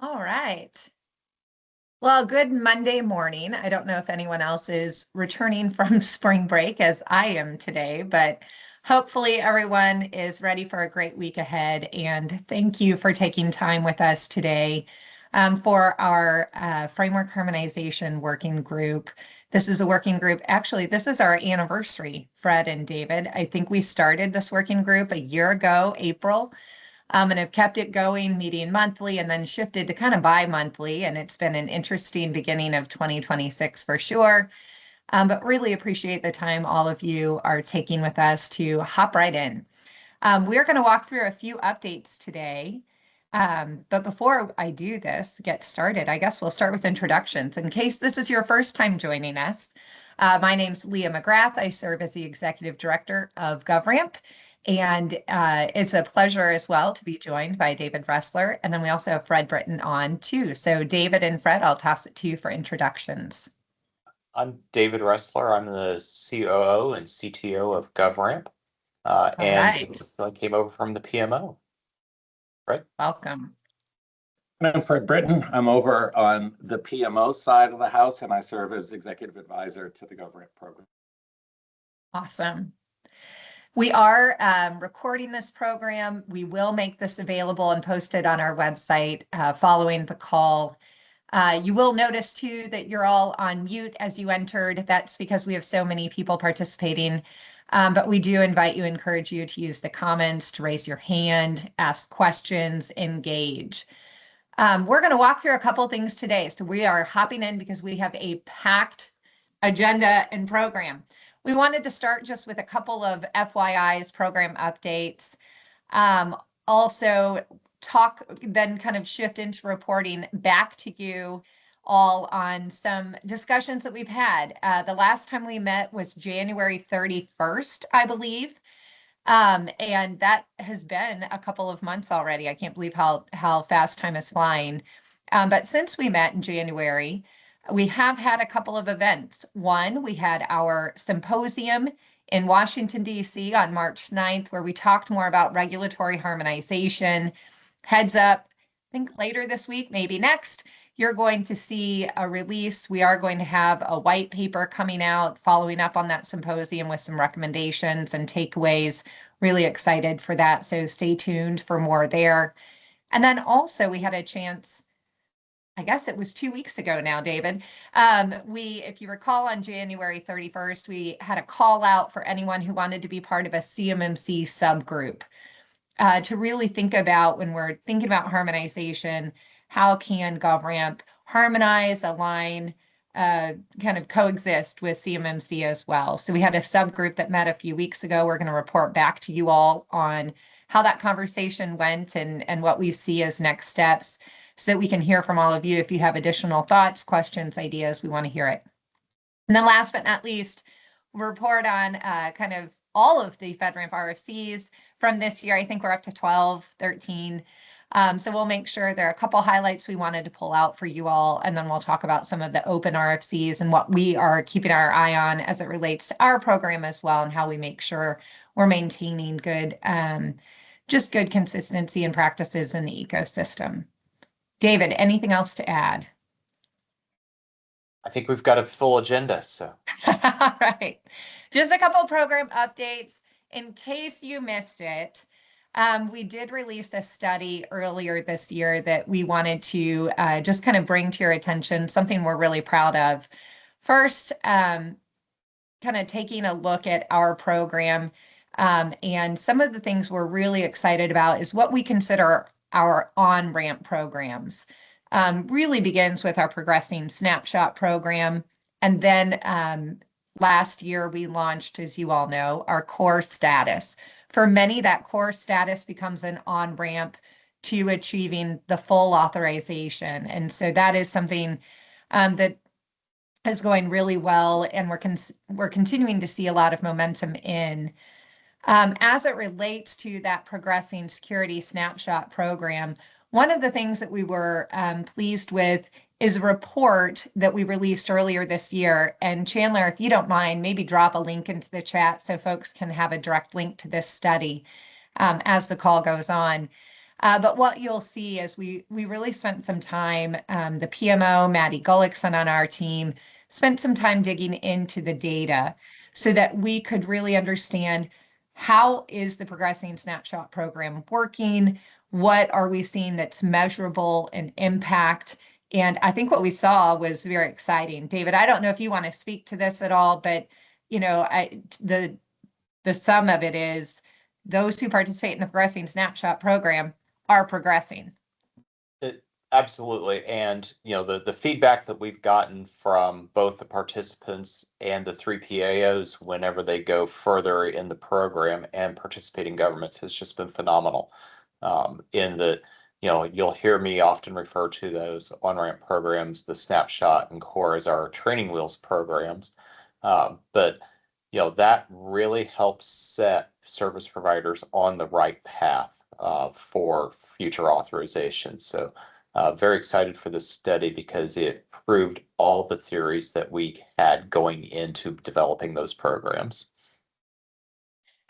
All right. Well, good Monday morning. I don't know if anyone else is returning from spring break as I am today, but hopefully everyone is ready for a great week ahead. And thank you for taking time with us today for our Framework Harmonization Working Group. This is a working group. Actually, this is our anniversary, Fred and David. I think we started this working group a year ago, April. And have kept it going, meeting monthly, and then shifted to kind of bi-monthly. And it's been an interesting beginning of 2026 for sure. But really appreciate the time all of you are taking with us to hop right in. We're going to walk through a few updates today. But before I do this, get started, I guess we'll start with introductions. In case this is your first time joining us, my name's Leah McGrath. I serve as the Executive Director of GovRAMP. And it's a pleasure as well to be joined by David Ressler. And then we also have Fred Britton on too. So David and Fred, I'll toss it to you for introductions. I'm David Ressler. I'm the COO and CTO of GovRAMP. Right. I came over from the PMO. Right. Welcome. And I'm Fred Britton. I'm over on the PMO side of the house, and I serve as Executive Advisor to the GovRAMP program. Awesome. We are recording this program. We will make this available and post it on our website following the call. You will notice too that you're all on mute as you entered. That's because we have so many people participating. But we do encourage you to use the comments, to raise your hand, ask questions, engage. We're going to walk through a couple things today. So we are hopping in because we have a packed agenda and program. We wanted to start just with a couple of FYIs, program updates. Also then kind of shift into reporting back to you all on some discussions that we've had. The last time we met was January 31st, I believe. And that has been a couple of months already. I can't believe how fast time is flying. But since we met in January, we have had a couple of events. One, we had our symposium in Washington, D.C. on March 9th, where we talked more about regulatory harmonization. Heads up, I think later this week, maybe next, you're going to see a release. We are going to have a white paper coming out following up on that symposium with some recommendations and takeaways. Really excited for that. So stay tuned for more there. And then also we had a chance, I guess it was 2 weeks ago now, David. If you recall, on January 31st, we had a call out for anyone who wanted to be part of a CMMC subgroup to really think about, when we're thinking about harmonization, how can GovRAMP harmonize, align, kind of coexist with CMMC as well. So we had a subgroup that met a few weeks ago. We're going to report back to you all on how that conversation went and what we see as next steps, so that we can hear from all of you. If you have additional thoughts, questions, ideas, we want to hear it. And then last but not least, we'll report on kind of all of the FedRAMP RFCs from this year. I think we're up to 12, 13. So we'll make sure there are a couple highlights we wanted to pull out for you all, and then we'll talk about some of the open RFCs and what we are keeping our eye on as it relates to our program as well, and how we make sure we're maintaining good, just good consistency and practices in the ecosystem. David, anything else to add? I think we've got a full agenda, so. All right. Just a couple program updates. In case you missed it, we did release a study earlier this year that we wanted to just kind of bring to your attention, something we're really proud of. First, kind of taking a look at our program, and some of the things we're really excited about is what we consider our on-ramp programs. Really begins with our Progressing Snapshot program. And then last year we launched, as you all know, our core status. For many, that core status becomes an on-ramp to achieving the full authorization. And so that is something that is going really well, and we're continuing to see a lot of momentum in. As it relates to that Progressing Security Snapshot program, one of the things that we were pleased with is a report that we released earlier this year. And Chandler, if you don't mind, maybe drop a link into the chat so folks can have a direct link to this study as the call goes on. But what you'll see is we really spent some time, the PMO, Maddie Gullickson on our team, spent some time digging into the data so that we could really understand how is the Progressing Snapshot program working? What are we seeing that's measurable and impact? And I think what we saw was very exciting. David, I don't know if you want to speak to this at all, but the sum of it is those who participate in the Progressing Snapshot program are progressing. Absolutely. And, the feedback that we've gotten from both the participants and the 3 PAOs whenever they go further in the program and participating governments has just been phenomenal. You'll hear me often refer to those on-ramp programs, the Snapshot and Core, as our training wheels programs. But that really helps set service providers on the right path for future authorization. So very excited for this study because it proved all the theories that we had going into developing those programs.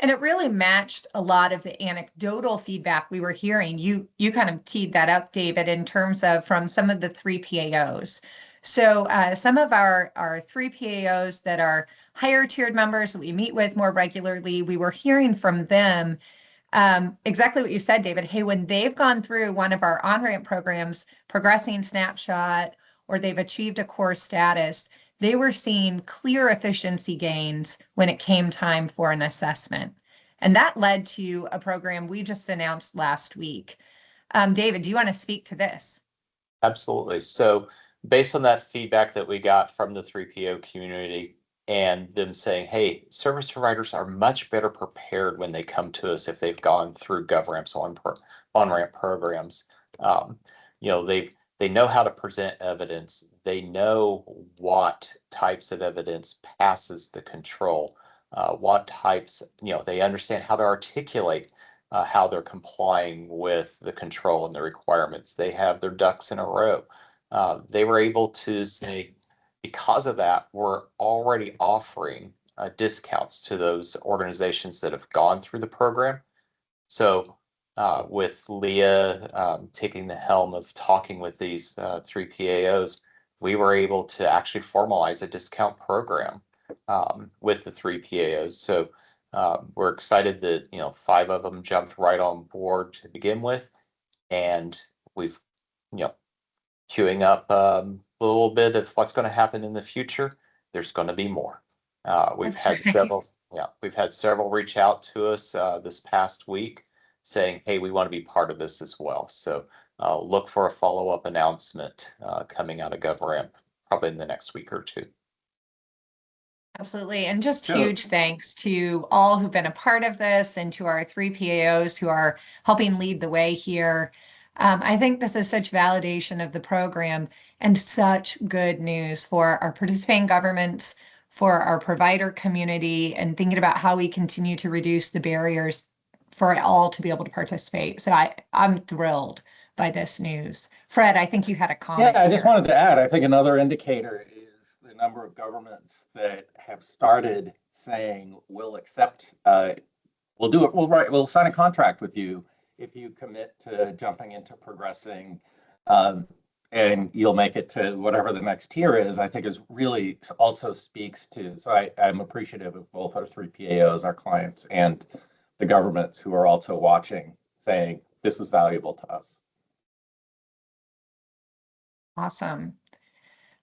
And it really matched a lot of the anecdotal feedback we were hearing. You kind of teed that up, David, in terms of from some of the 3 PAOs. So some of our 3 PAOs that are higher tiered members that we meet with more regularly, we were hearing from them exactly what you said, David. Hey, when they've gone through one of our on-ramp programs, Progressing Snapshot, or they've achieved a core status, they were seeing clear efficiency gains when it came time for an assessment. And that led to a program we just announced last week. David, do you want to speak to this? Absolutely. So based on that feedback that we got from the 3 PO community, and them saying, hey, service providers are much better prepared when they come to us if they've gone through GovRAMP's on-ramp programs. They know how to present evidence. They know what types of evidence passes the control, what types, they understand how to articulate how they're complying with the control and the requirements. They have their ducks in a row. They were able to say, because of that, we're already offering discounts to those organizations that have gone through the program. So with Leah taking the helm of talking with these 3 PAOs, we were able to actually formalize a discount program with the 3 PAOs. So we're excited that 5 of them jumped right on board to begin with, and we've queuing up a little bit of what's going to happen in the future. There's going to be more. We've had several reach out to us this past week saying, hey, we want to be part of this as well. So look for a follow-up announcement coming out of GovRAMP probably in the next week or 2. Absolutely. And just huge thanks to all who've been a part of this and to our 3 PAOs who are helping lead the way here. I think this is such validation of the program and such good news for our participating governments, for our provider community, and thinking about how we continue to reduce the barriers for all to be able to participate. So I'm thrilled by this news. Fred, I think you had a comment. Yeah, I just wanted to add, I think another indicator is the number of governments that have started saying, we'll accept, we'll do it, we'll sign a contract with you if you commit to jumping into progressing, and you'll make it to whatever the next tier is. I think is really also speaks to, so I'm appreciative of both our 3 PAOs, our clients, and the governments who are also watching, saying this is valuable to us. Awesome.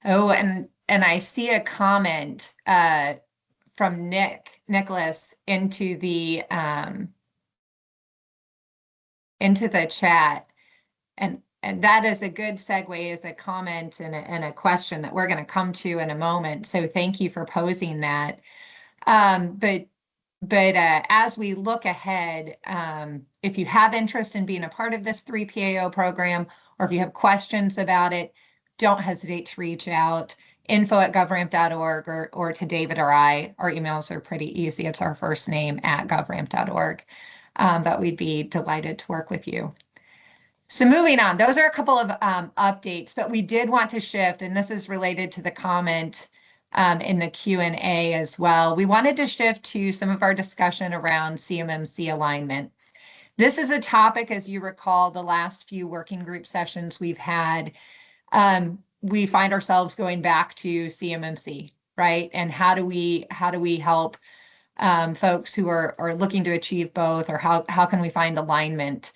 Oh, and I see a comment from Nicholas into the chat, and that is a good segue as a comment and a question that we're going to come to in a moment. So thank you for posing that. But as we look ahead, if you have interest in being a part of this 3 PAO program, or if you have questions about it, don't hesitate to reach out. info@govramp.org or to David or I. Our emails are pretty easy. It's our first name @govramp.org. But we'd be delighted to work with you. So moving on, those are a couple of updates, but we did want to shift, and this is related to the comment in the Q&A as well. We wanted to shift to some of our discussion around CMMC alignment. This is a topic, as you recall, the last few working group sessions we've had, we find ourselves going back to CMMC, right? And how do we help folks who are looking to achieve both, or how can we find alignment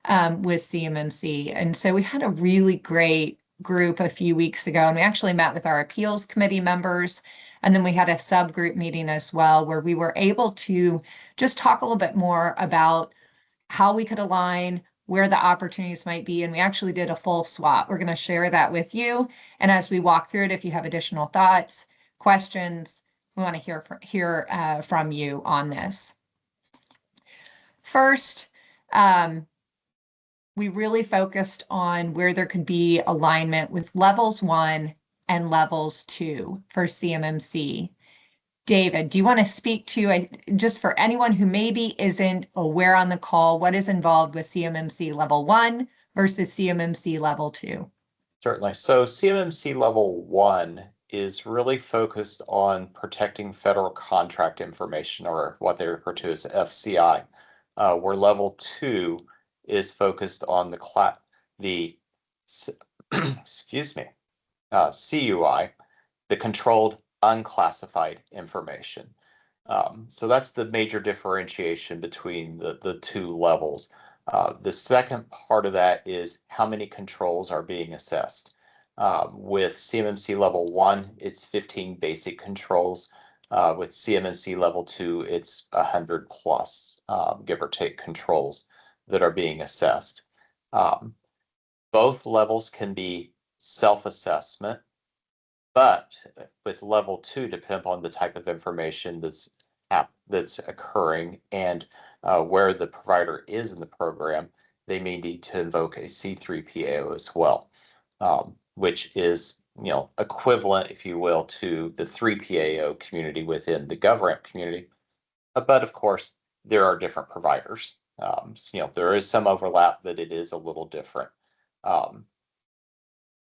with CMMC? And so we had a really great group a few weeks ago, and we actually met with our appeals committee members, and then we had a subgroup meeting as well, where we were able to just talk a little bit more about how we could align, where the opportunities might be, and we actually did a full SWOT. We're going to share that with you, and as we walk through it, if you have additional thoughts, questions, we want to hear from you on this. First, we really focused on where there could be alignment with levels 1 and levels 2 for CMMC. David, do you want to speak to, just for anyone who maybe isn't aware on the call, what is involved with CMMC level 1 versus CMMC level 2? Certainly. So CMMC level 1 is really focused on protecting federal contract information, or what they refer to as FCI, where level 2 is focused on the excuse me, CUI, the controlled unclassified information. So that's the major differentiation between the two levels. The second part of that is how many controls are being assessed. With CMMC level 1, it's 15 basic controls. With CMMC level 2, it's 100 plus, give or take, controls that are being assessed. Both levels can be self-assessment, but with level 2, depend upon the type of information that's occurring and where the provider is in the program, they may need to invoke a C3PAO as well, which is, equivalent, if you will, to the 3PAO community within the GovRAMP community. But of course, there are different providers. So, there is some overlap, but it is a little different.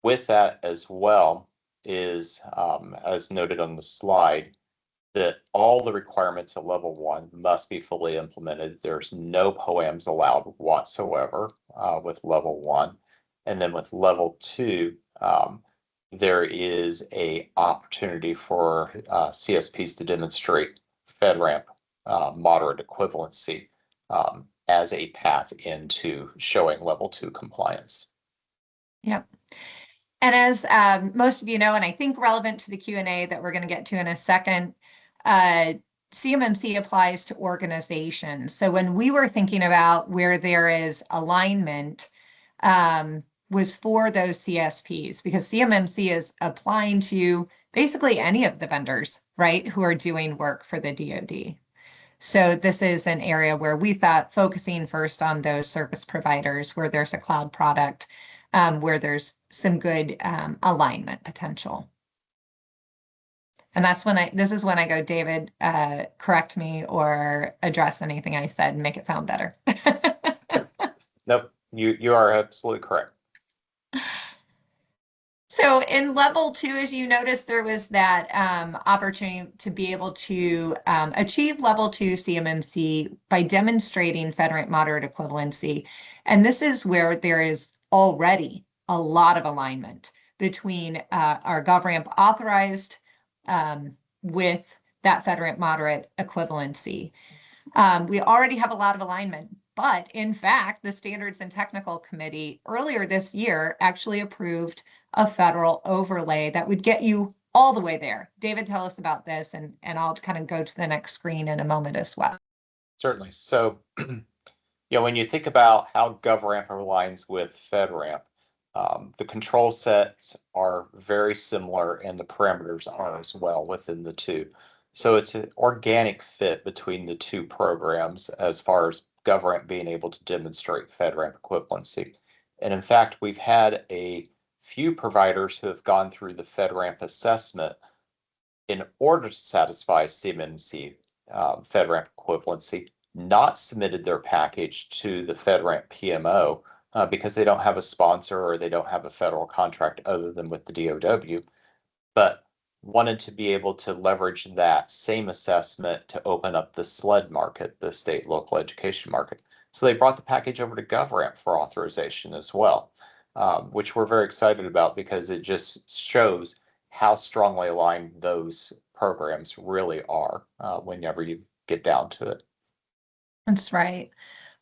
With that as well is, as noted on the slide, that all the requirements at level 1 must be fully implemented. There's no POAMs allowed whatsoever with level 1. And then with level 2, there is a opportunity for CSPs to demonstrate FedRAMP moderate equivalency as a path into showing level 2 compliance. Yep. And as most of you know, and I think relevant to the Q&A that we're going to get to in a second, CMMC applies to organizations. So when we were thinking about where there is alignment, was for those CSPs, because CMMC is applying to basically any of the vendors, right, who are doing work for the DoD. So this is an area where we thought focusing first on those service providers where there's a cloud product, where there's some good alignment potential. And this is when I go, David, correct me or address anything I said and make it sound better. Nope, you are absolutely correct. So in level 2, as you noticed, there was that opportunity to be able to achieve level 2 CMMC by demonstrating FedRAMP moderate equivalency. And this is where there is already a lot of alignment between our GovRAMP authorized with that FedRAMP moderate equivalency. We already have a lot of alignment, but in fact, the Standards and Technical Committee earlier this year actually approved a federal overlay that would get you all the way there. David, tell us about this, and I'll kind of go to the next screen in a moment as well. Certainly. So, when you think about how GovRAMP aligns with FedRAMP, the control sets are very similar and the parameters are as well within the two. So it's an organic fit between the two programs as far as GovRAMP being able to demonstrate FedRAMP equivalency. And in fact, we've had a few providers who have gone through the FedRAMP assessment in order to satisfy CMMC FedRAMP equivalency, not submitted their package to the FedRAMP PMO because they don't have a sponsor or they don't have a federal contract other than with the DOW, but wanted to be able to leverage that same assessment to open up the SLED market, the state local education market. So they brought the package over to GovRAMP for authorization as well, which we're very excited about because it just shows how strongly aligned those programs really are whenever you get down to it. That's right.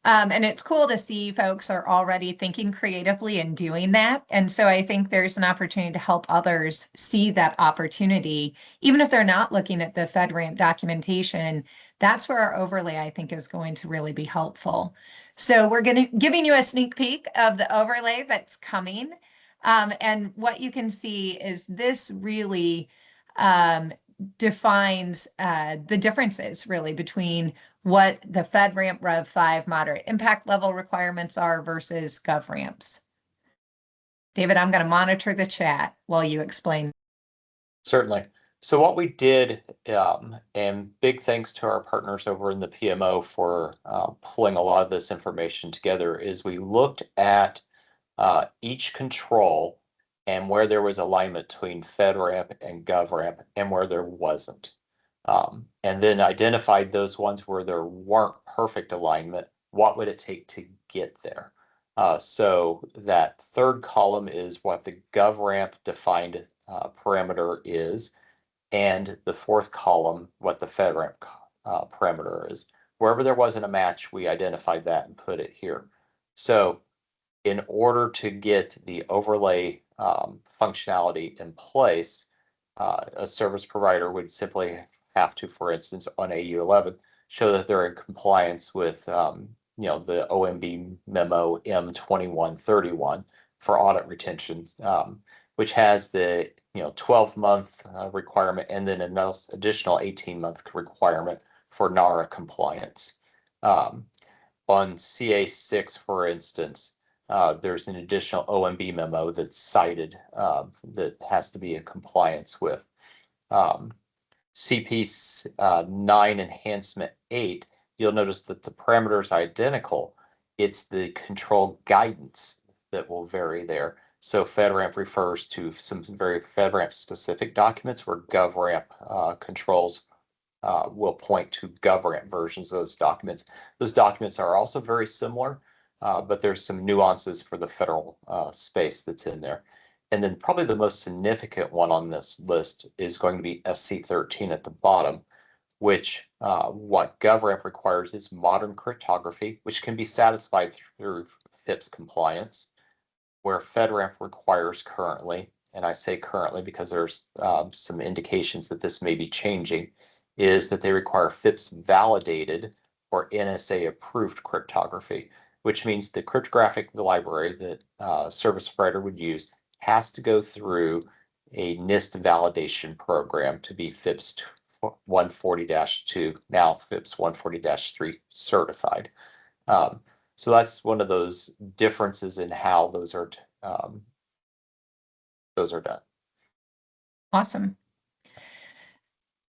And it's cool to see folks are already thinking creatively and doing that. And so I think there's an opportunity to help others see that opportunity, even if they're not looking at the FedRAMP documentation. That's where our overlay, I think, is going to really be helpful. So we're giving you a sneak peek of the overlay that's coming. And what you can see is this really defines the differences really between what the FedRAMP Rev 5 moderate impact level requirements are versus GovRAMPs. David, I'm going to monitor the chat while you explain. Certainly. So what we did, and big thanks to our partners over in the PMO for pulling a lot of this information together, is we looked at each control and where there was alignment between FedRAMP and GovRAMP and where there wasn't. And then identified those ones where there weren't perfect alignment. What would it take to get there? So that third column is what the GovRAMP defined parameter is, and the fourth column, what the FedRAMP parameter is. Wherever there wasn't a match, we identified that and put it here. So in order to get the overlay functionality in place, a service provider would simply have to, for instance, on AU11, show that they're in compliance with the OMB memo M2131 for audit retention, which has the 12-month requirement and then an additional 18-month requirement for NARA compliance. On CA6, for instance, there's an additional OMB memo that's cited that has to be in compliance with. CP 9 Enhancement 8, you'll notice that the parameters are identical. It's the control guidance that will vary there. So FedRAMP refers to some very FedRAMP specific documents where GovRAMP controls will point to GovRAMP versions of those documents. Those documents are also very similar, but there's some nuances for the federal space that's in there. And then probably the most significant one on this list is going to be SC13 at the bottom, which what GovRAMP requires is modern cryptography, which can be satisfied through FIPS compliance, where FedRAMP requires currently, and I say currently because there's some indications that this may be changing, is that they require FIPS validated or NSA approved cryptography, which means the cryptographic library that service provider would use has to go through a NIST validation program to be FIPS 140-2, now FIPS 140-3 certified. So that's one of those differences in how those are done. Awesome.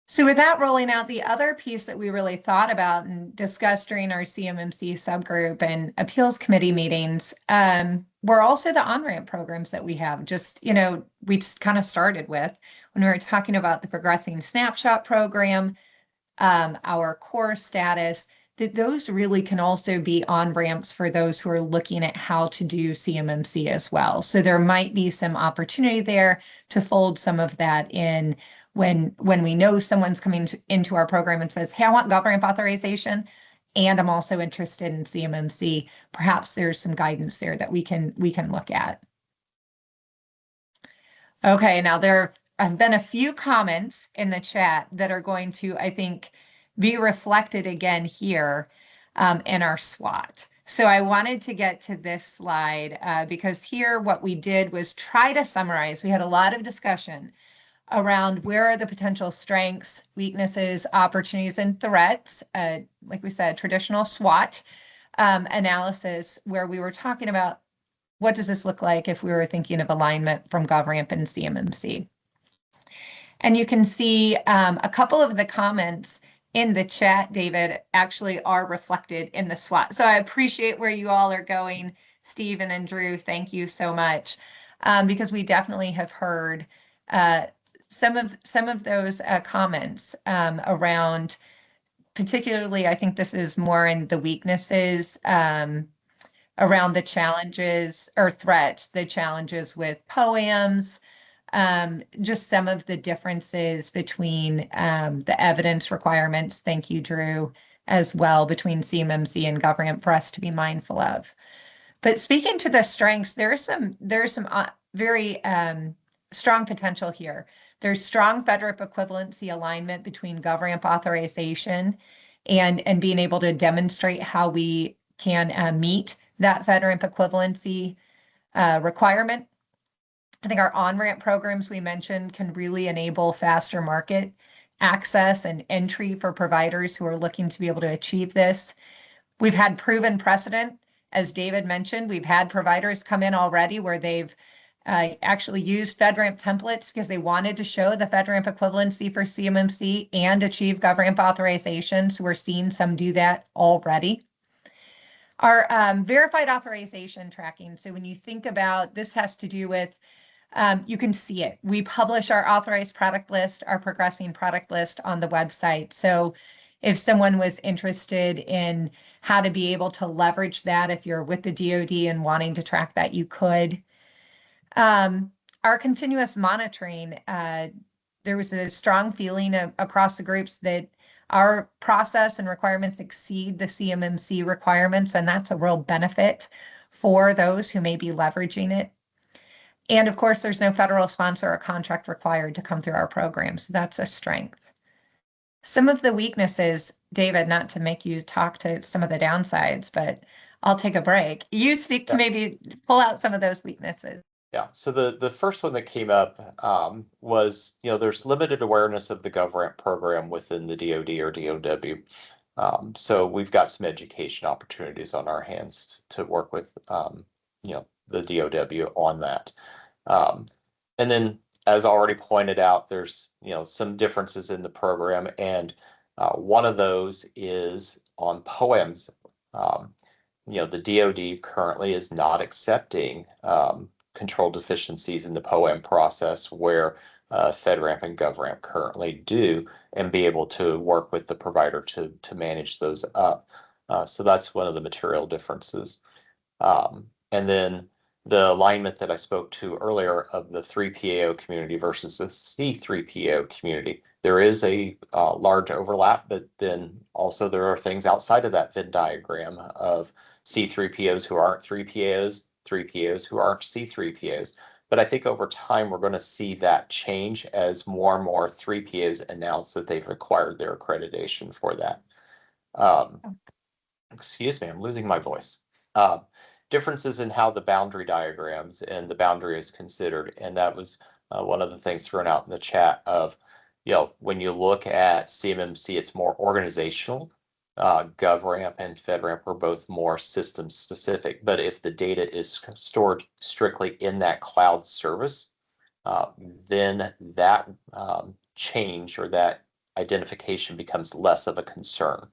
So with that rolling out, the other piece that we really thought about and discussed during our CMMC subgroup and appeals committee meetings were also the on-ramp programs that we have. We just kind of started with when we were talking about the Progressing Snapshot program, our core status, that those really can also be on-ramps for those who are looking at how to do CMMC as well. So there might be some opportunity there to fold some of that in when we know someone's coming into our program and says, hey, I want GovRAMP authorization, and I'm also interested in CMMC. Perhaps there's some guidance there that we can look at. Okay, now there have been a few comments in the chat that are going to, I think, be reflected again here in our SWOT. So I wanted to get to this slide because here what we did was try to summarize. We had a lot of discussion around where are the potential strengths, weaknesses, opportunities, and threats. Like we said, traditional SWOT analysis, where we were talking about what does this look like if we were thinking of alignment from GovRAMP and CMMC. And you can see a couple of the comments in the chat, David, actually are reflected in the SWOT. So I appreciate where you all are going. Stephen and Drew, thank you so much, because we definitely have heard some of those comments around particularly, I think this is more in the weaknesses around the challenges or threats, the challenges with POAMs, just some of the differences between the evidence requirements, thank you, Drew, as well, between CMMC and GovRAMP for us to be mindful of. But speaking to the strengths, there's some very strong potential here. There's strong FedRAMP equivalency alignment between GovRAMP authorization and being able to demonstrate how we can meet that FedRAMP equivalency requirement. I think our on-ramp programs we mentioned can really enable faster market access and entry for providers who are looking to be able to achieve this. We've had proven precedent. As David mentioned, we've had providers come in already where they've actually used FedRAMP templates because they wanted to show the FedRAMP equivalency for CMMC and achieve GovRAMP authorization. So we're seeing some do that already. Our verified authorization tracking. So when you think about this, has to do with you can see it. We publish our authorized product list, our progressing product list on the website. So if someone was interested in how to be able to leverage that, if you're with the DoD and wanting to track that, you could. Our continuous monitoring, there was a strong feeling across the groups that our process and requirements exceed the CMMC requirements, and that's a real benefit for those who may be leveraging it. And of course, there's no federal sponsor or contract required to come through our program, so that's a strength. Some of the weaknesses, David, not to make you talk to some of the downsides, but I'll take a break. You speak to maybe pull out some of those weaknesses. Yeah, so the first one that came up was, there's limited awareness of the GovRAMP program within the DoD or DOW. So we've got some education opportunities on our hands to work with, the DOW on that. And then, as already pointed out, there's, some differences in the program. And one of those is on POAMs. The DoD currently is not accepting control deficiencies in the POAM process where FedRAMP and GovRAMP currently do, and be able to work with the provider to manage those up. So that's one of the material differences. And then the alignment that I spoke to earlier of the 3PAO community versus the C3PAO community. There is a large overlap, but then also there are things outside of that Venn diagram of C3PAOs who aren't 3PAOs, 3PAOs who aren't C3PAOs. But I think over time, we're going to see that change as more and more 3PAOs announce that they've acquired their accreditation for that. Excuse me, I'm losing my voice. Differences in how the boundary diagrams and the boundary is considered. And that was one of the things thrown out in the chat of, when you look at CMMC, it's more organizational. GovRAMP and FedRAMP are both more system specific, but if the data is stored strictly in that cloud service, then that change or that identification becomes less of a concern.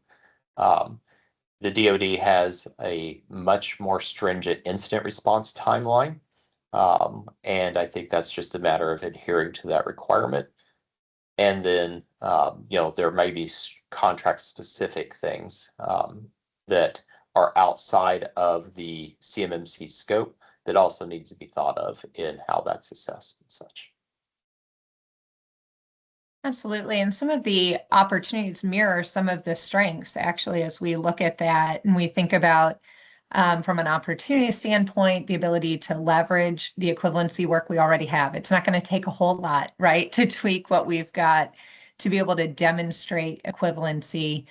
The DoD has a much more stringent incident response timeline, and I think that's just a matter of adhering to that requirement. And then, there may be contract-specific things that are outside of the CMMC scope that also needs to be thought of in how that's assessed and such. Absolutely. And some of the opportunities mirror some of the strengths, actually, as we look at that and we think about, from an opportunity standpoint, the ability to leverage the equivalency work we already have. It's not going to take a whole lot, right, to tweak what we've got to be able to demonstrate equivalency.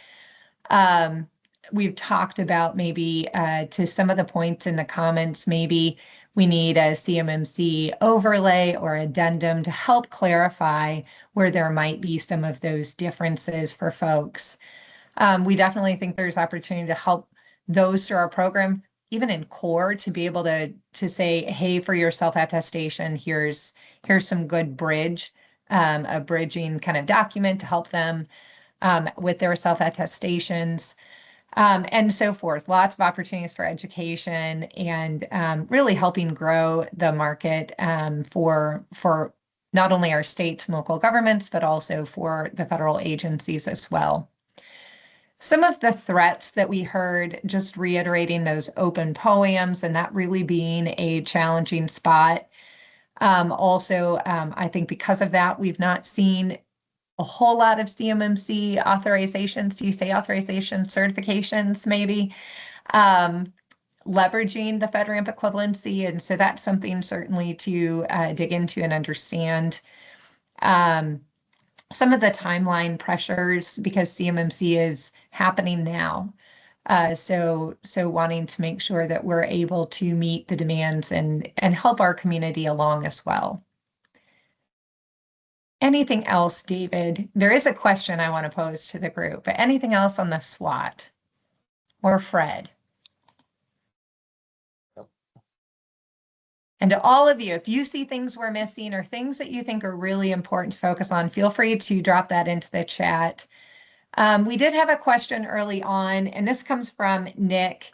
We've talked about maybe to some of the points in the comments, maybe we need a CMMC overlay or addendum to help clarify where there might be some of those differences for folks. We definitely think there's opportunity to help those through our program, even in core, to be able to say, hey, for your self-attestation, here's some good a bridging kind of document to help them with their self-attestations. And so forth. Lots of opportunities for education and really helping grow the market for not only our states and local governments, but also for the federal agencies as well. Some of the threats that we heard, just reiterating those open poems and that really being a challenging spot. Also, I think because of that, we've not seen a whole lot of CMMC authorizations. Do you say authorization certifications, maybe? Leveraging the FedRAMP equivalency. And so that's something certainly to dig into and understand. Some of the timeline pressures because CMMC is happening now. So wanting to make sure that we're able to meet the demands and help our community along as well. Anything else, David? There is a question I want to pose to the group, but anything else on the SWOT or Fred? And to all of you, if you see things we're missing or things that you think are really important to focus on, feel free to drop that into the chat. We did have a question early on, and this comes from Nick.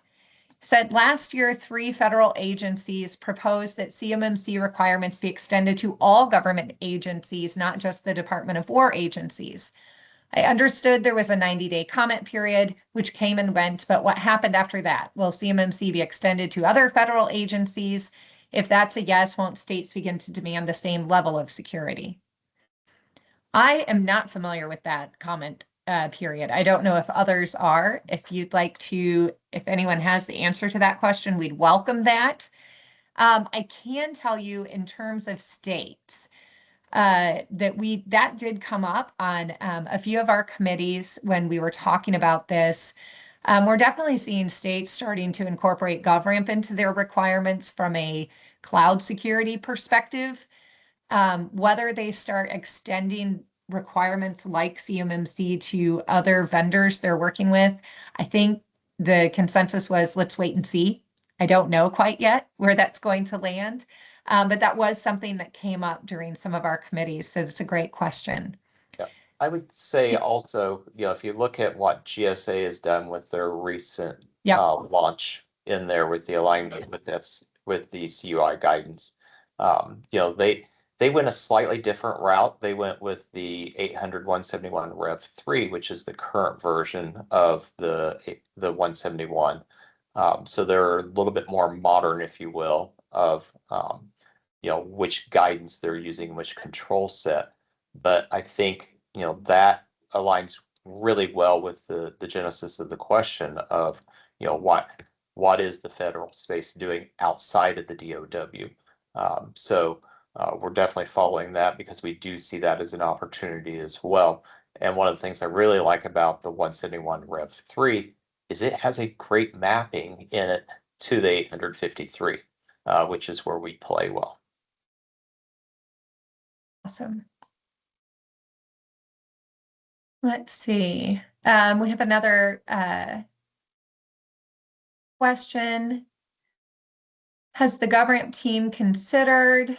Said last year, 3 federal agencies proposed that CMMC requirements be extended to all government agencies, not just the Department of War agencies. I understood there was a 90-day comment period, which came and went, but what happened after that? Will CMMC be extended to other federal agencies? If that's a yes, won't states begin to demand the same level of security? I am not familiar with that comment period. I don't know if others are. If you'd like to, if anyone has the answer to that question, we'd welcome that. I can tell you in terms of states that did come up on a few of our committees when we were talking about this. We're definitely seeing states starting to incorporate GovRAMP into their requirements from a cloud security perspective. Whether they start extending requirements like CMMC to other vendors they're working with, I think the consensus was let's wait and see. I don't know quite yet where that's going to land, but that was something that came up during some of our committees. So it's a great question. Yeah, I would say also, if you look at what GSA has done with their recent launch in there with the alignment with the CUI guidance, they went a slightly different route. They went with the 800.171 Rev 3, which is the current version of the 171. So they're a little bit more modern, if you will, of which guidance they're using, which control set. But I think that aligns really well with the genesis of the question of what is the federal space doing outside of the DOW. So we're definitely following that because we do see that as an opportunity as well. And one of the things I really like about the 171 Rev 3 is it has a great mapping in it to the 853, which is where we play well. Awesome. Let's see. We have another question. Has the GovRAMP team considered,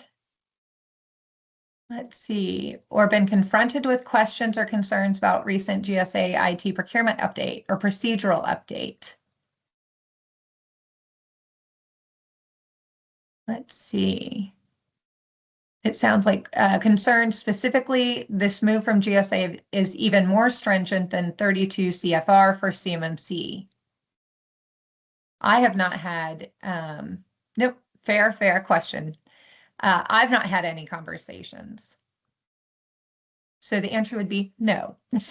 let's see, or been confronted with questions or concerns about recent GSA IT procurement update or procedural update? Let's see. It sounds like concerns specifically, this move from GSA is even more stringent than 32 CFR for CMMC. I have not had, nope, fair question. I've not had any conversations. So the answer would be no. And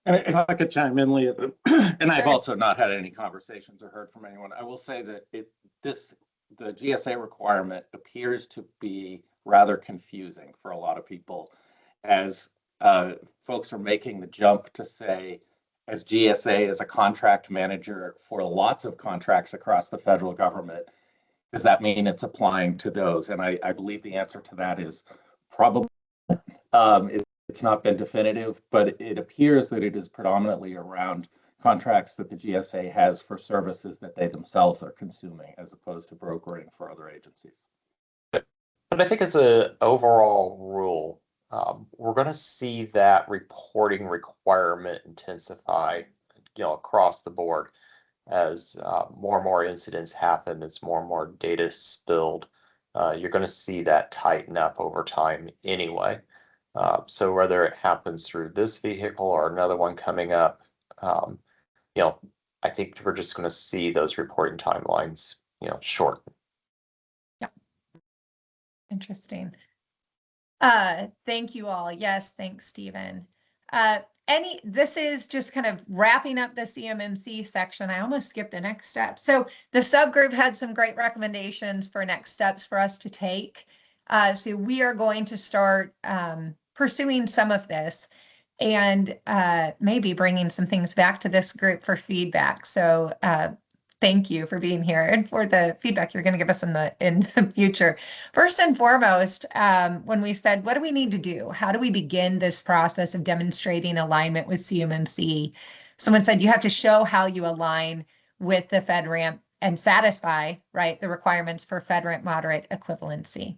if I could chime in, Leah, and I've Sure. also not had any conversations or heard from anyone. I will say that the GSA requirement appears to be rather confusing for a lot of people as folks are making the jump to say, as GSA is a contract manager for lots of contracts across the federal government, does that mean it's applying to those? And I believe the answer to that is probably it's not been definitive, but it appears that it is predominantly around contracts that the GSA has for services that they themselves are consuming, as opposed to brokering for other agencies. But I think as an overall rule, we're going to see that reporting requirement intensify, across the board as more and more incidents happen, as more and more data spilled. You're going to see that tighten up over time anyway. So whether it happens through this vehicle or another one coming up, you know, I think we're just going to see those reporting timelines, you know, shorten. Yeah. Interesting. Thank you all. Yes, thanks, Stephen. This is just kind of wrapping up the CMMC section. I almost skipped the next step. So the subgroup had some great recommendations for next steps for us to take. So we are going to start pursuing some of this and maybe bringing some things back to this group for feedback. So thank you for being here and for the feedback you're going to give us in the future. First and foremost, when we said, what do we need to do? How do we begin this process of demonstrating alignment with CMMC? Someone said you have to show how you align with the FedRAMP and satisfy, right, the requirements for FedRAMP moderate equivalency.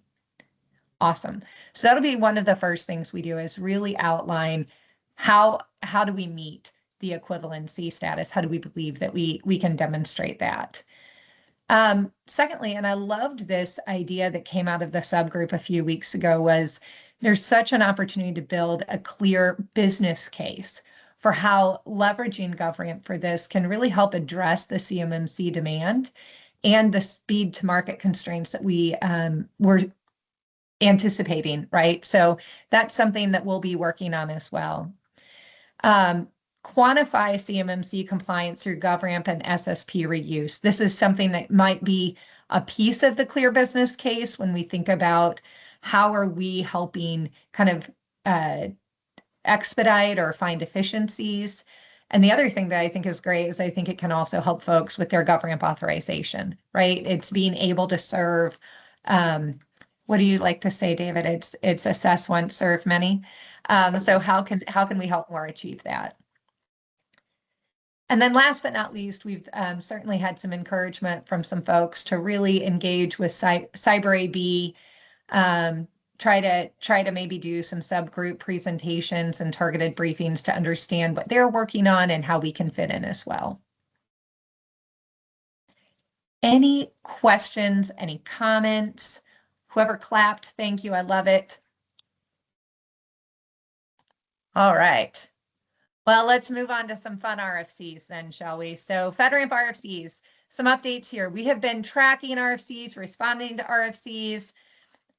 Awesome. So that'll be one of the first things we do is really outline how do we meet the equivalency status? How do we believe that we can demonstrate that? Secondly, and I loved this idea that came out of the subgroup a few weeks ago, was there's such an opportunity to build a clear business case for how leveraging GovRAMP for this can really help address the CMMC demand and the speed to market constraints that we were anticipating, right? So that's something that we'll be working on as well. Quantify CMMC compliance through GovRAMP and SSP reuse. This is something that might be a piece of the clear business case when we think about how are we helping kind of expedite or find efficiencies. And the other thing that I think is great is I think it can also help folks with their GovRAMP authorization, right? It's being able to serve, what do you like to say, David? It's assess once, serve many. So how can we help more achieve that? And then last but not least, we've certainly had some encouragement from some folks to really engage with Cyber AB, try to maybe do some subgroup presentations and targeted briefings to understand what they're working on and how we can fit in as well. Any questions, any comments? Whoever clapped, thank you, I love it. All right. Well, let's move on to some fun RFCs then, shall we? So FedRAMP RFCs, some updates here. We have been tracking RFCs, responding to RFCs,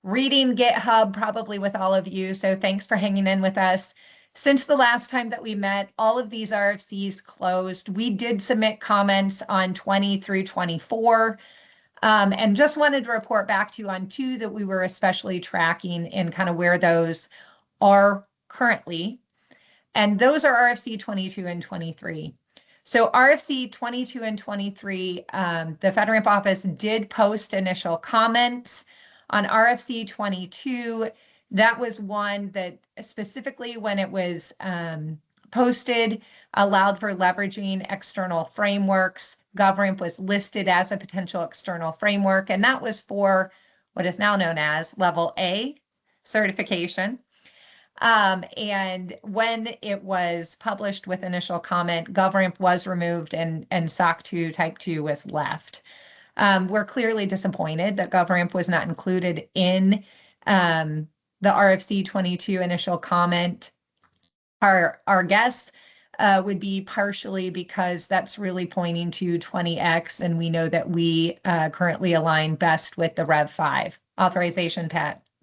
reading GitHub probably with all of you. So thanks for hanging in with us. Since the last time that we met, all of these RFCs closed. We did submit comments on 20 through 24. And just wanted to report back to you on 2 that we were especially tracking and kind of where those are currently. And those are RFC 22 and 23. So RFC 22 and 23, the FedRAMP office did post initial comments. On RFC 22, that was one that specifically when it was posted, allowed for leveraging external frameworks. GovRAMP was listed as a potential external framework, and that was for what is now known as Level A certification. And when it was published with initial comment, GovRAMP was removed and SOC 2 Type 2 was left. We're clearly disappointed that GovRAMP was not included in the RFC 22 initial comment. Our guess would be partially because that's really pointing to 20X, and we know that we currently align best with the Rev 5 authorization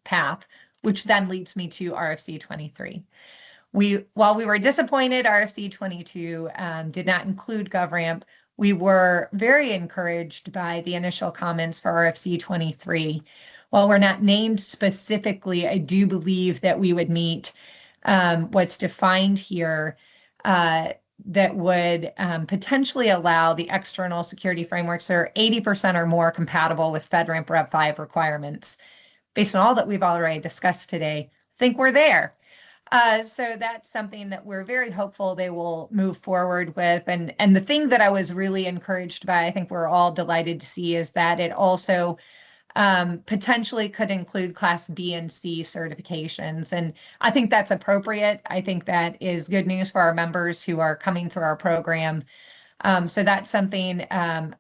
path, which then leads me to RFC 23. While we were disappointed RFC 22 did not include GovRAMP, we were very encouraged by the initial comments for RFC 23. While we're not named specifically, I do believe that we would meet what's defined here that would potentially allow the external security frameworks that are 80% or more compatible with FedRAMP Rev 5 requirements. Based on all that we've already discussed today, I think we're there. So that's something that we're very hopeful they will move forward with. And the thing that I was really encouraged by, I think we're all delighted to see, is that it also potentially could include Class B and C certifications. And I think that's appropriate. I think that is good news for our members who are coming through our program. So that's something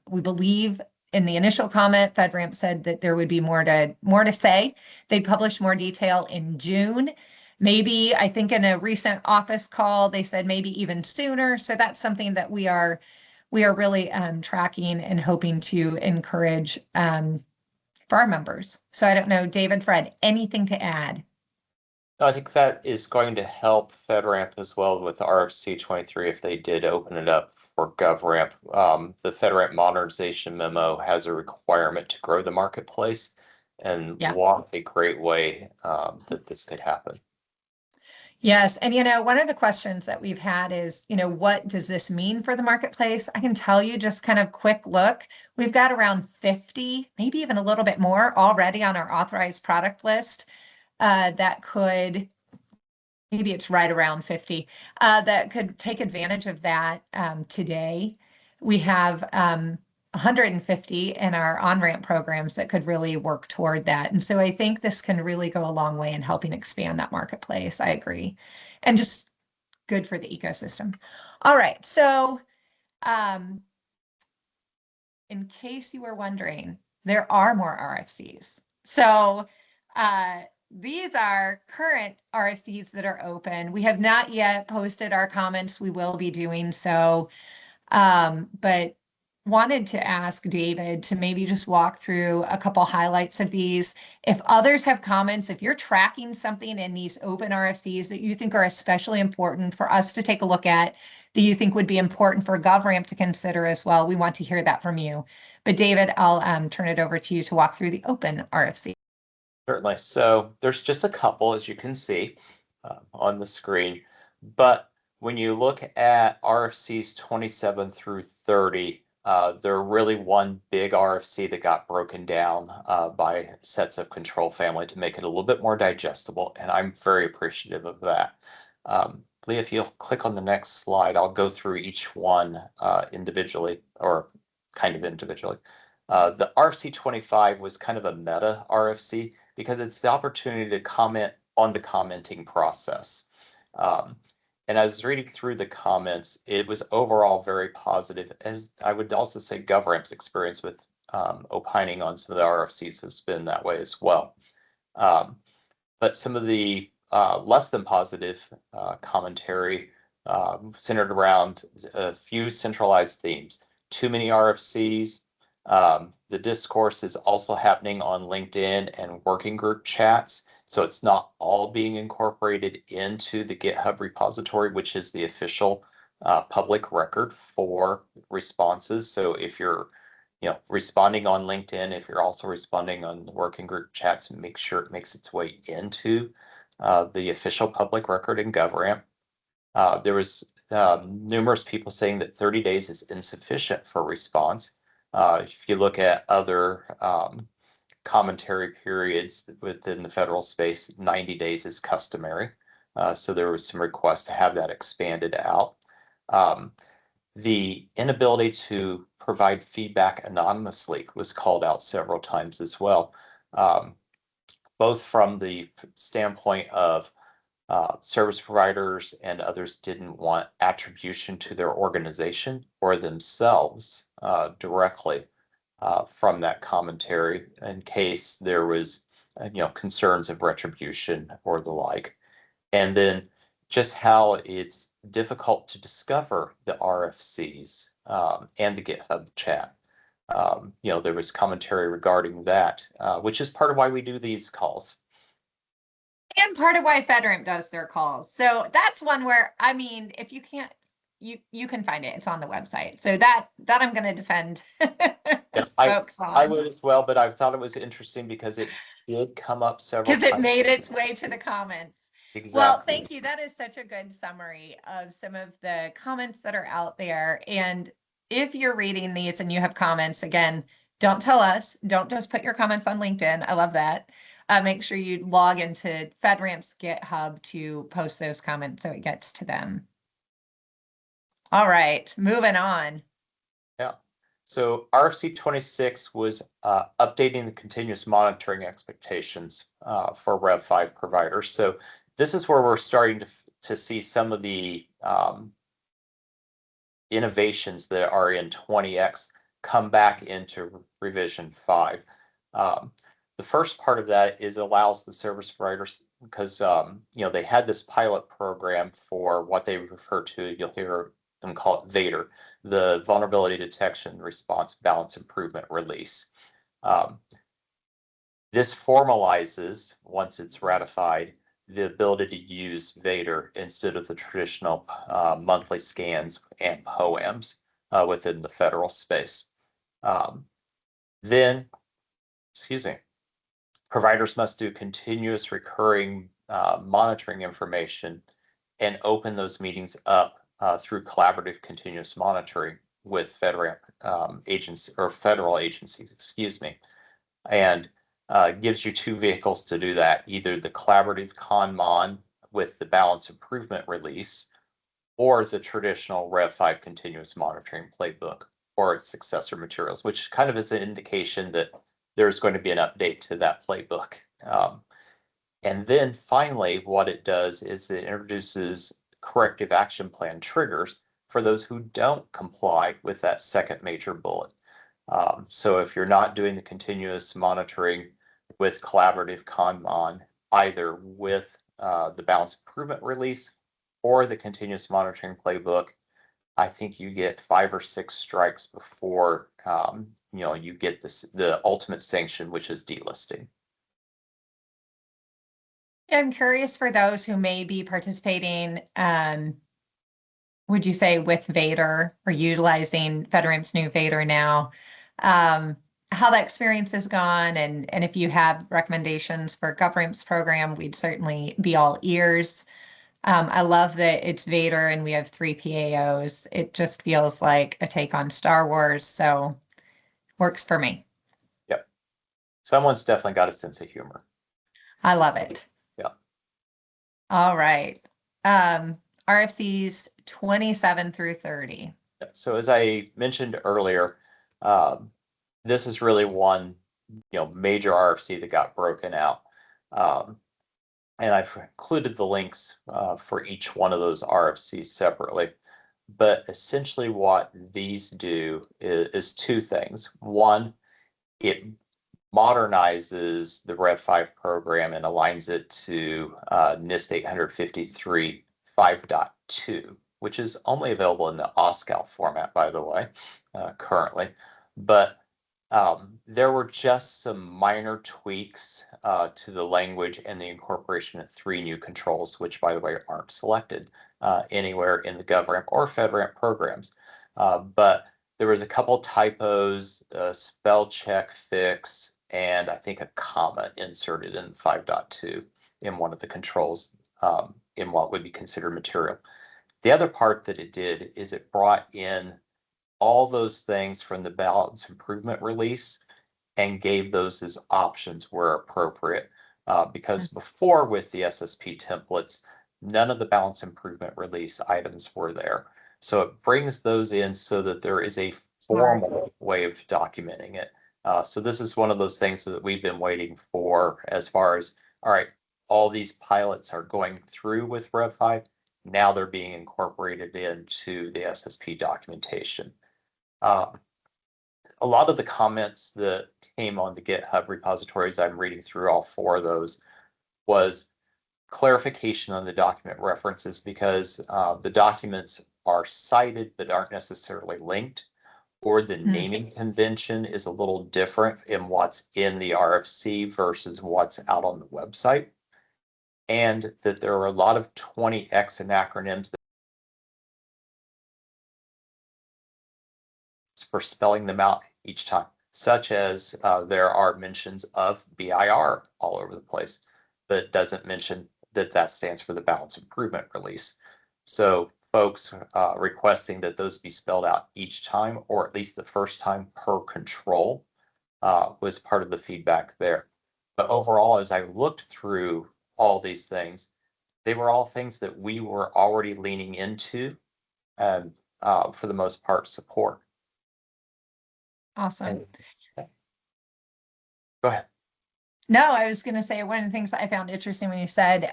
we believe. In the initial comment, FedRAMP said that there would be more to say. They published more detail in June. maybe, I think in a recent office call, they said maybe even sooner. So that's something that we are really tracking and hoping to encourage for our members. So I don't know, David, Fred, anything to add? I think that is going to help FedRAMP as well with RFC 23 if they did open it up for GovRAMP. The FedRAMP modernization memo has a requirement to grow the marketplace, and Yeah. what a great way that this could happen. Yes. And, one of the questions that we've had is, what does this mean for the marketplace? I can tell you just kind of quick look. We've got around 50, maybe even a little bit more already on our authorized product list that could, maybe it's right around 50, that could take advantage of that today. We have 150 in our on-ramp programs that could really work toward that. And so I think this can really go a long way in helping expand that marketplace. I agree. And just good for the ecosystem. All right. So in case you were wondering, there are more RFCs. So these are current RFCs that are open. We have not yet posted our comments. We will be doing so. But wanted to ask David to maybe just walk through a couple highlights of these. If others have comments, if you're tracking something in these open RFCs that you think are especially important for us to take a look at, that you think would be important for GovRAMP to consider as well, we want to hear that from you. But David, I'll turn it over to you to walk through the open RFC. Certainly. So there's just a couple, as you can see on the screen. But when you look at RFCs 27 through 30, they're really one big RFC that got broken down by sets of control family to make it a little bit more digestible. And I'm very appreciative of that. Lee, if you'll click on the next slide, I'll go through each one individually, or kind of individually. The RFC 25 was kind of a meta RFC because it's the opportunity to comment on the commenting process. And I was reading through the comments, it was overall very positive. And I would also say GovRAMP's experience with opining on some of the RFCs has been that way as well. But some of the less than positive commentary centered around a few centralized themes. Too many RFCs. The discourse is also happening on LinkedIn and working group chats. So it's not all being incorporated into the GitHub repository, which is the official public record for responses. So if you're responding on LinkedIn, if you're also responding on the working group chats, make sure it makes its way into the official public record in GovRAMP. There was numerous people saying that 30 days is insufficient for response. If you look at other commentary periods within the federal space, 90 days is customary. So there was some requests to have that expanded out. The inability to provide feedback anonymously was called out several times as well, both from the standpoint of service providers and others didn't want attribution to their organization or themselves directly from that commentary in case there was concerns of retribution or the like. And then just how it's difficult to discover the RFCs and the GitHub chat. There was commentary regarding that, which is part of why we do these calls. And part of why FedRAMP does their calls. So that's one where, I mean, if you can't, you can find it. It's on the website. So that I'm going to defend folks on. I would as well, but I thought it was interesting because it did come up several times. Because it made its way to the comments. Exactly. Well, thank you. That is such a good summary of some of the comments that are out there. And if you're reading these and you have comments, again, don't tell us. Don't just put your comments on LinkedIn. I love that. Make sure you log into FedRAMP's GitHub to post those comments so it gets to them. All right, moving on. Yeah. So RFC 26 was updating the continuous monitoring expectations for Rev 5 providers. So this is where we're starting to see some of the innovations that are in 20X come back into revision 5. The first part of that is allows the service providers because you know, they had this pilot program for what they refer to, you'll hear them call it VADR, the Vulnerability Detection Response Balance Improvement Release. This formalizes, once it's ratified, the ability to use VADR instead of the traditional monthly scans and POAMs within the federal space. Then, excuse me, providers must do continuous recurring monitoring information and open those meetings up through collaborative continuous monitoring with federal agencies, excuse me, and gives you two vehicles to do that, either the collaborative ConMon with the balance improvement release or the traditional Rev 5 continuous monitoring playbook or its successor materials, which kind of is an indication that there's going to be an update to that playbook. And then finally, what it does is it introduces corrective action plan triggers for those who don't comply with that second major bullet. So if you're not doing the continuous monitoring with collaborative ConMon, either with the balance improvement release or the continuous monitoring playbook, I think you get 5 or 6 strikes before you know, you get the ultimate sanction, which is delisting. I'm curious for those who may be participating, would you say with VADR or utilizing FedRAMP's new VADR now, how that experience has gone, and if you have recommendations for GovRAMP's program, we'd certainly be all ears. I love that it's VADR and we have 3 PAOs. It just feels like a take on Star Wars, so works for me. Yep. Someone's definitely got a sense of humor. I love it. Yeah. All right. RFCs 27 through 30. So as I mentioned earlier, this is really one, you know, major RFC that got broken out. And I've included the links for each one of those RFCs separately. But essentially what these do is 2 things. One, it modernizes the Rev 5 program and aligns it to NIST 853 5.2, which is only available in the OSCAL format, by the way, currently. But there were just some minor tweaks to the language and the incorporation of 3 new controls, which, by the way, aren't selected anywhere in the GovRAMP or FedRAMP programs. But there was a couple typos, a spell check fix, and I think a comma inserted in 5.2 in one of the controls in what would be considered material. The other part that it did is it brought in all those things from the balance improvement release and gave those as options where appropriate. Because before, with the SSP templates, none of the balance improvement release items were there. So it brings those in so that there is a formal way of documenting it. So this is one of those things that we've been waiting for, as far as, all right, all these pilots are going through with Rev 5. Now they're being incorporated into the SSP documentation. A lot of the comments that came on the GitHub repositories, I'm reading through all 4 of those, was clarification on the document references, because the documents are cited but aren't necessarily linked, or the naming convention is a little different in what's in the RFC versus what's out on the website, and that there are a lot of 20X acronyms for spelling them out each time, such as there are mentions of BIR all over the place, but it doesn't mention that that stands for the balance improvement release. So folks requesting that those be spelled out each time, or at least the first time per control, was part of the feedback there. But overall, as I looked through all these things, they were all things that we were already leaning into and for the most part support. Awesome. Go ahead. No, I was going to say, one of the things that I found interesting when you said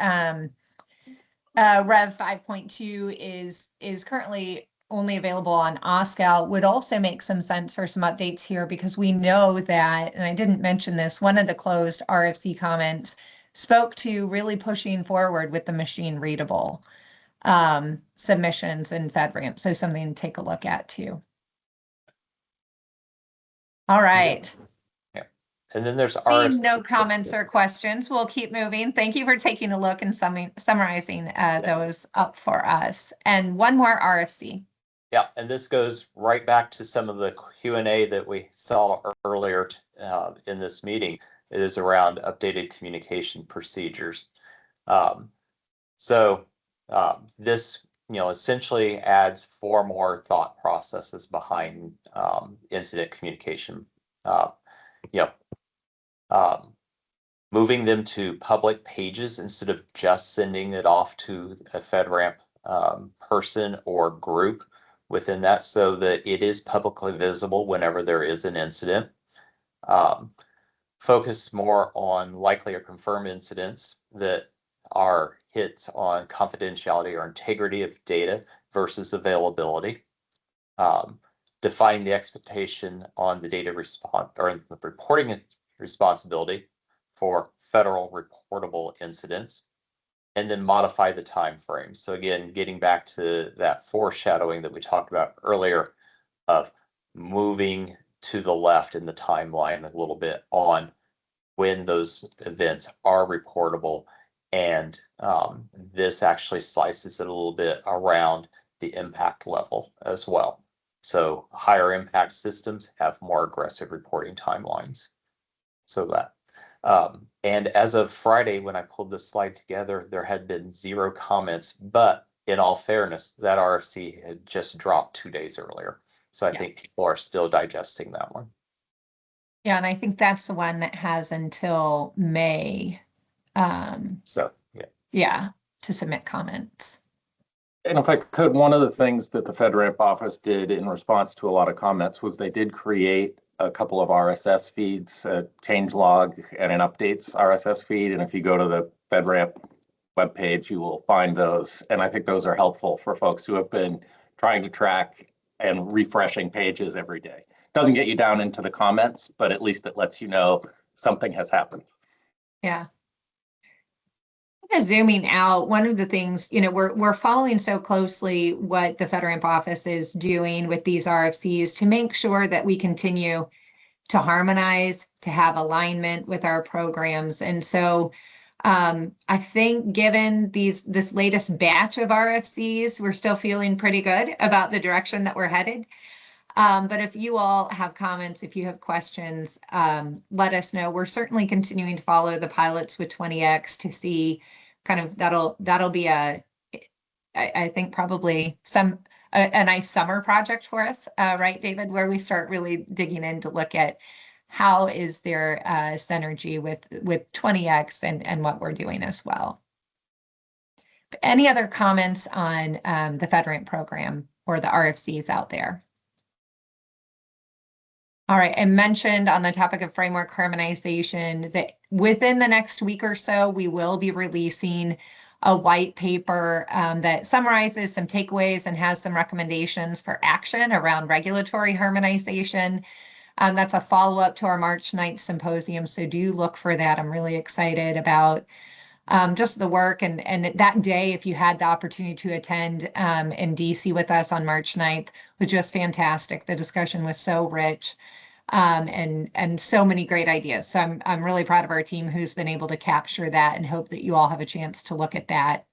Rev 5.2 is currently only available on OSCAL, would also make some sense for some updates here, because we know that, and I didn't mention this, one of the closed RFC comments spoke to really pushing forward with the machine readable submissions in FedRAMP. So something to take a look at too. All right. Yeah. And then there's Seeing no comments or questions, we'll keep moving. Thank you for taking a look and summarizing those up for us. And one more RFC. Yeah, and this goes right back to some of the Q&A that we saw earlier in this meeting. It is around updated communication procedures. This, essentially adds 4 more thought processes behind incident communication. Moving them to public pages instead of just sending it off to a FedRAMP person or group within that, so that it is publicly visible whenever there is an incident. Focus more on likely or confirmed incidents that are hits on confidentiality or integrity of data versus availability. Define the expectation on the data response or the reporting responsibility for federal reportable incidents, and then modify the time frame. So again, getting back to that foreshadowing that we talked about earlier of moving to the left in the timeline a little bit on when those events are reportable. And this actually slices it a little bit around the impact level as well. So higher impact systems have more aggressive reporting timelines. So that. And as of Friday, when I pulled this slide together, there had been 0 comments, but in all fairness, that RFC had just dropped 2 days earlier. So I think people are still digesting that one. Yeah, and I think that's the one that has until May. Yeah, to submit comments. And if I could, one of the things that the FedRAMP office did in response to a lot of comments was they did create a couple of RSS feeds, a changelog and an updates RSS feed. And if you go to the FedRAMP webpage, you will find those. And I think those are helpful for folks who have been trying to track and refreshing pages every day. Doesn't get you down into the comments, but at least it lets you know something has happened. Yeah. Zooming out, one of the things, we're following so closely what the FedRAMP office is doing with these RFCs to make sure that we continue to harmonize, to have alignment with our programs. And so I think given this latest batch of RFCs, we're still feeling pretty good about the direction that we're headed. But if you all have comments, if you have questions, let us know. We're certainly continuing to follow the pilots with 20X to see kind of that'll be I think probably a nice summer project for us, right, David, where we start really digging in to look at how is there synergy with 20X and what we're doing as well. But any other comments on the FedRAMP program or the RFCs out there? All right, I mentioned on the topic of framework harmonization that within the next week or so, we will be releasing a white paper that summarizes some takeaways and has some recommendations for action around regulatory harmonization. That's a follow-up to our March 9th symposium, so do look for that. I'm really excited about just the work and that day, if you had the opportunity to attend in DC with us on March 9th, was just fantastic. The discussion was so rich and so many great ideas. So I'm really proud of our team who's been able to capture that and hope that you all have a chance to look at that.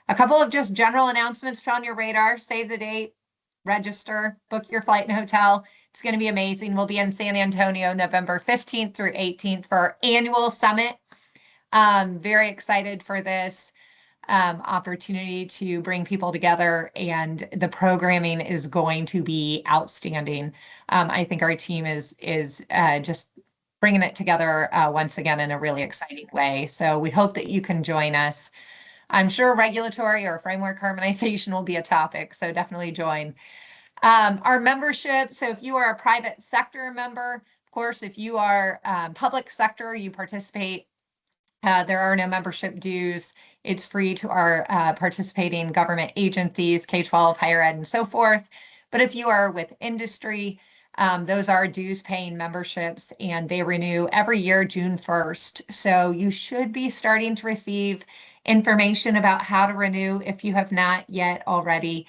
A couple of just general announcements put on your radar. Save the date, register, book your flight and hotel. It's going to be amazing. We'll be in San Antonio November 15th through 18th for our annual summit. Very excited for this opportunity to bring people together, and the programming is going to be outstanding. I think our team is just bringing it together once again in a really exciting way. So we hope that you can join us. I'm sure regulatory or framework harmonization will be a topic, so definitely join. Our membership, so if you are a private sector member, of course, if you are public sector, you participate. There are no membership dues. It's free to our participating government agencies, K-12, higher ed, and so forth. But if you are with industry, Those are dues paying memberships and they renew every year, June 1st. So you should be starting to receive information about how to renew if you have not yet already.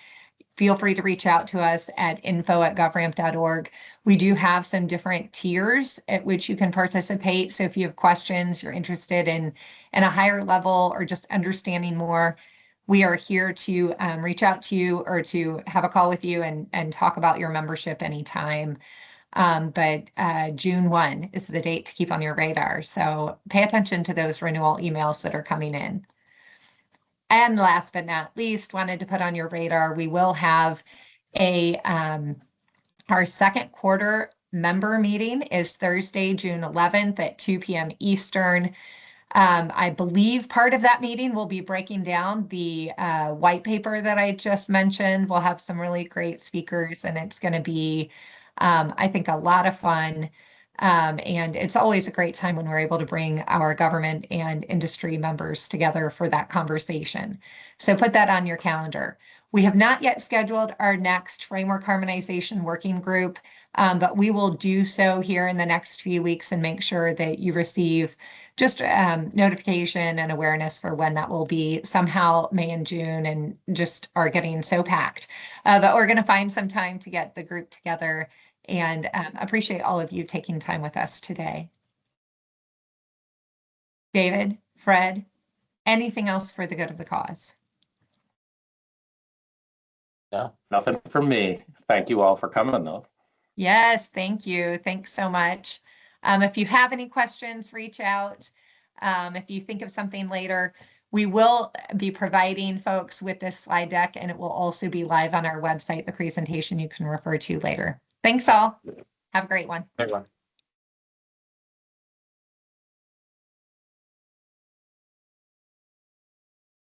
Feel free to reach out to us at info@govramp.org. We do have some different tiers at which you can participate. So if you have questions, you're interested in a higher level or just understanding more, we are here to reach out to you or to have a call with you and talk about your membership anytime. But June 1 is the date to keep on your radar. So pay attention to those renewal emails that are coming in. And last but not least, wanted to put on your radar, we will have our second quarter member meeting is Thursday, June 11th at 2 p.m. Eastern. I believe part of that meeting will be breaking down the white paper that I just mentioned. We'll have some really great speakers and it's going to be, I think, a lot of fun. And it's always a great time when we're able to bring our government and industry members together for that conversation. So put that on your calendar. We have not yet scheduled our next framework harmonization working group, but we will do so here in the next few weeks and make sure that you receive just notification and awareness for when that will be. Somehow May and June and just are getting so packed, but we're going to find some time to get the group together and appreciate all of you taking time with us today. David, Fred, anything else for the good of the cause? No, Nothing from me. Thank you all for coming, though. Yes, thank you. Thanks so much. If you have any questions, reach out. If you think of something later, we will be providing folks with this slide deck and it will also be live on our website, the presentation you can refer to later. Thanks all. Have a great one. everyone.